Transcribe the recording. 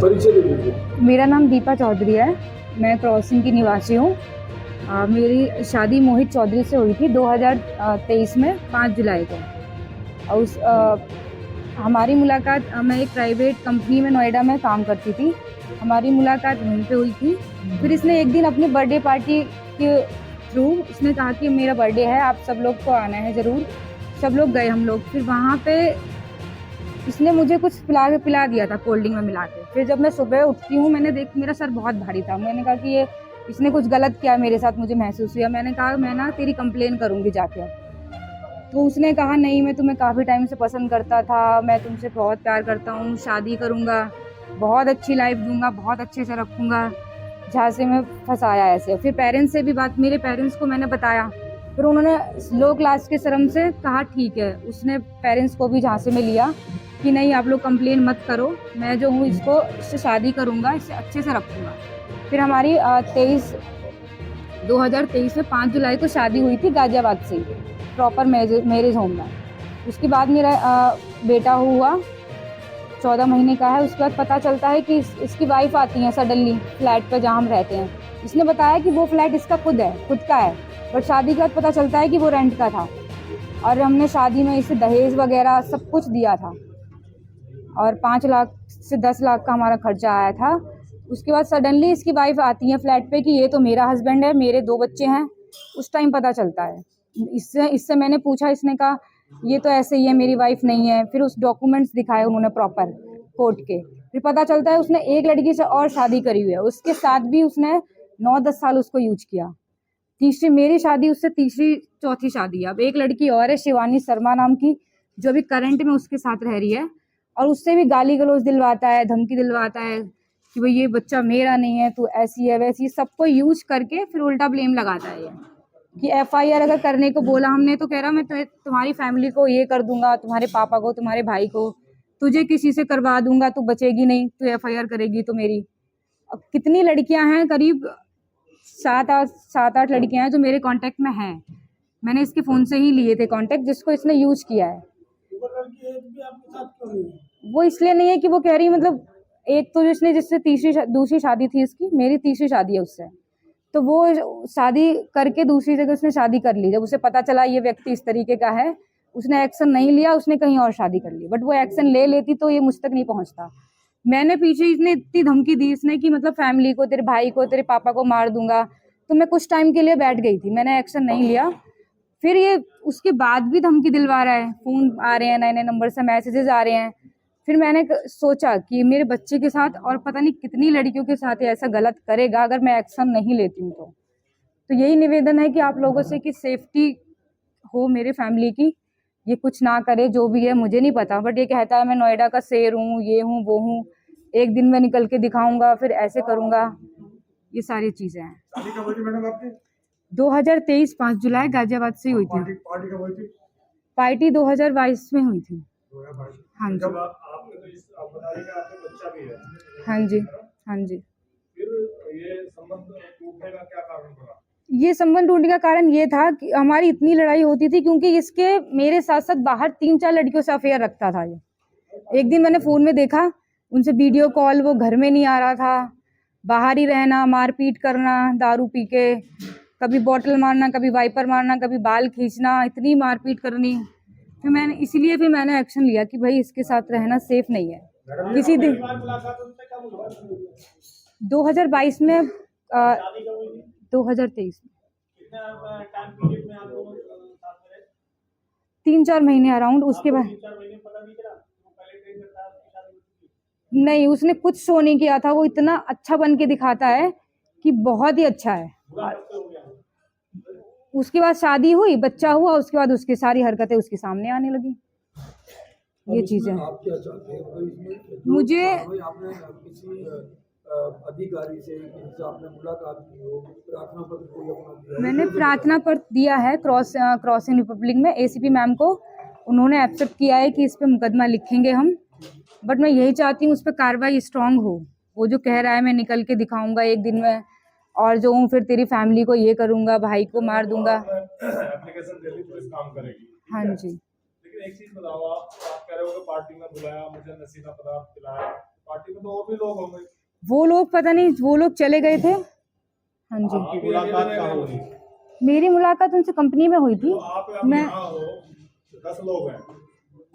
परिचय दे दीजिए। मेरा नाम दीपा चौधरी है। मैं क्रॉसिंग की निवासी हूँ। मेरी शादी मोहित चौधरी से हुई थी 2023 में 5 जुलाई को। और हमारी मुलाकात, मैं एक प्राइवेट कंपनी में नोएडा में काम करती थी। हमारी मुलाकात वहीं पे हुई थी। फिर इसने एक दिन अपनी बर्थडे पार्टी के थ्रू इसने कहा कि मेरा बर्थडे है, आप सब लोग को आना है ज़रूर। सब लोग गए हम लोग। फिर वहाँ पे इसने मुझे कुछ पिला दिया था कोल्ड ड्रिंक में मिला के। फिर जब मैं सुबह उठती हूँ, मेरा सर बहुत भारी था। मैंने कहा कि ये इसने कुछ गलत किया मेरे साथ, मुझे महसूस हुआ। मैंने कहा मैं ना तेरी कंप्लेन करूँगी जाके। तो उसने कहा नहीं, मैं तुम्हें काफ़ी टाइम से पसंद करता था, मैं तुमसे बहुत प्यार करता हूँ, शादी करूँगा, बहुत अच्छी लाइफ दूंगा, बहुत अच्छे से रखूँगा। जहाँ से मैं फंसाया ऐसे। फिर पेरेंट्स से भी मेरे पेरेंट्स को मैंने बताया। फिर उन्होंने लो क्लास के शर्म से कहा ठीक है। उसने पेरेंट्स को भी झांसे में लिया कि नहीं, आप लोग कंप्लेन मत करो, मैं जो हूँ इससे शादी करूँगा, इससे अच्छे से रखूँगा। फिर हमारी 2023 में 5 जुलाई को शादी हुई थी गाजियाबाद से, प्रॉपर मैरिज होम में। उसके बाद मेरा बेटा हुआ, 14 महीने का है। उसके बाद पता चलता है कि इसकी वाइफ आती है सडनली फ्लैट पे जहाँ हम रहते हैं। इसने बताया कि वो फ्लैट इसका खुद का है, बट शादी के बाद पता चलता है कि वो रेंट का था। और हमने शादी में इसे दहेज वगैरह सब कुछ दिया था, और 5 लाख से 10 लाख का हमारा खर्चा आया था। उसके बाद सडनली इसकी वाइफ आती है फ्लैट पे कि ये तो मेरा हस्बैंड है, मेरे 2 बच्चे हैं। उस टाइम पता चलता है। इससे मैंने पूछा, इसने कहा ये तो ऐसे ही है, मेरी वाइफ नहीं है। फिर उस डॉक्यूमेंट्स दिखाए उन्होंने प्रॉपर कोर्ट के। फिर पता चलता है उसने एक लड़की से और शादी करी हुई है, उसके साथ भी उसने 9-10 साल उसको यूज किया। मेरी शादी उससे तीसरी चौथी शादी है। अब एक लड़की और है, शिवानी शर्मा नाम की, जो अभी करंट में उसके साथ रह रही है। और उससे भी गाली गलौज दिलवाता है, धमकी दिलवाता है कि भाई ये बच्चा मेरा नहीं है, तू ऐसी है वैसी। सबको यूज करके फिर उल्टा ब्लेम लगाता है ये कि FIR अगर करने को बोला हमने तो कह रहा मैं तुम्हारी फैमिली को ये कर दूंगा, तुम्हारे पापा को, तुम्हारे भाई को, तुझे किसी से करवा दूंगा, तू बचेगी नहीं, तू FIR करेगी तो मेरी। अब कितनी लड़कियां हैं, करीब 7-8 लड़कियां हैं जो मेरे कांटेक्ट में हैं। मैंने इसके फ़ोन से ही लिए थे कांटेक्ट, जिसको इसने यूज किया है। वो इसलिए नहीं है कि वो कह रही, मतलब एक तो जिससे दूसरी शादी थी इसकी, मेरी तीसरी शादी है उससे। तो वो शादी करके दूसरी जगह उसने शादी कर ली। जब उसे पता चला ये व्यक्ति इस तरीके का है, उसने एक्शन नहीं लिया, उसने कहीं और शादी कर ली। बट वो एक्शन ले लेती तो ये मुझ तक नहीं पहुंचता। मैंने पीछे, इसने इतनी धमकी दी इसने कि मतलब फैमिली को, तेरे भाई को, तेरे पापा को मार दूंगा। तो मैं कुछ टाइम के लिए बैठ गई थी, मैंने एक्शन नहीं लिया। फिर ये उसके बाद भी धमकी दिलवा रहा है, फोन आ रहे हैं, नए नए नंबर से मैसेजेस आ रहे हैं। फिर मैंने सोचा कि मेरे बच्चे के साथ और पता नहीं कितनी लड़कियों के साथ ऐसा गलत करेगा अगर मैं एक्शन नहीं लेती हूँ। तो यही निवेदन है कि आप लोगों से कि सेफ्टी हो मेरे फैमिली की, ये कुछ ना करे। जो भी है मुझे नहीं पता, बट ये कहता है मैं नोएडा का शेर हूँ, ये हूँ वो हूँ, एक दिन में निकल के दिखाऊंगा, फिर ऐसे करूंगा। ये सारी चीजें हैं। शादी कब हुई थी मैडम आपकी? 2023 5 जुलाई गाजियाबाद से हुई थी। पार्टी कब हुई थी? पार्टी 2022 में हुई थी। 2022। हाँ जी, जब आपने तो आप बता रहे कि आपका बच्चा भी है। हाँ जी, हाँ जी। फिर ये संबंध टूटने का क्या कारण बना? ये संबंध टूटने का कारण ये था कि हमारी इतनी लड़ाई होती थी क्योंकि इसके मेरे साथ साथ बाहर 3-4 लड़कियों से अफेयर रखता था ये। एक दिन मैंने फोन में देखा उनसे वीडियो कॉल, वो घर में नहीं आ रहा था, बाहर ही रहना, मारपीट करना, दारू पी के, कभी बॉटल मारना, कभी वाइपर मारना, कभी बाल खींचना, इतनी मारपीट करनी। फिर मैंने एक्शन लिया कि भाई इसके साथ रहना सेफ नहीं है। किसी दिन 2022 में 2023 3-4 महीने अराउंड। उसके बाद नहीं, उसने कुछ शो नहीं किया था। वो इतना अच्छा बन के दिखाता है कि बहुत ही अच्छा है। उसके बाद शादी हुई, बच्चा हुआ, उसके बाद उसकी सारी हरकतें उसके सामने आने लगी। ये चीजें आप क्या चाहते हैं? तो इसमें मुझे आपने किसी अधिकारी से जिनसे आपने मुलाकात की हो, प्रार्थना पत्र कोई अपना दिया? मैंने प्रार्थना पत्र दिया है क्रॉसिंग रिपब्लिक में ACP मैम को। उन्होंने एक्सेप्ट किया है कि इस पे मुकदमा लिखेंगे हम। बट मैं यही चाहती हूँ उस पर कार्रवाई स्ट्रांग हो। वो जो कह रहा है मैं निकल के दिखाऊंगा एक दिन में, और जो हूँ फिर तेरी फैमिली को ये करूंगा, भाई को मार दूंगा। एप्लीकेशन दे दी, पुलिस काम करेगी। हाँ जी। लेकिन एक चीज बताओ, आप कह रहे हो कि पार्टी में बुलाया, मुझे नशीला पदार्थ पिलाया, पार्टी में तो और भी लोग होंगे। वो लोग पता नहीं, वो लोग चले गए थे। हाँ जी। आपकी मुलाकात कहाँ हुई? मेरी मुलाकात उनसे कंपनी में हुई थी। तो आप मैं यहाँ हो, 10 लोग हैं,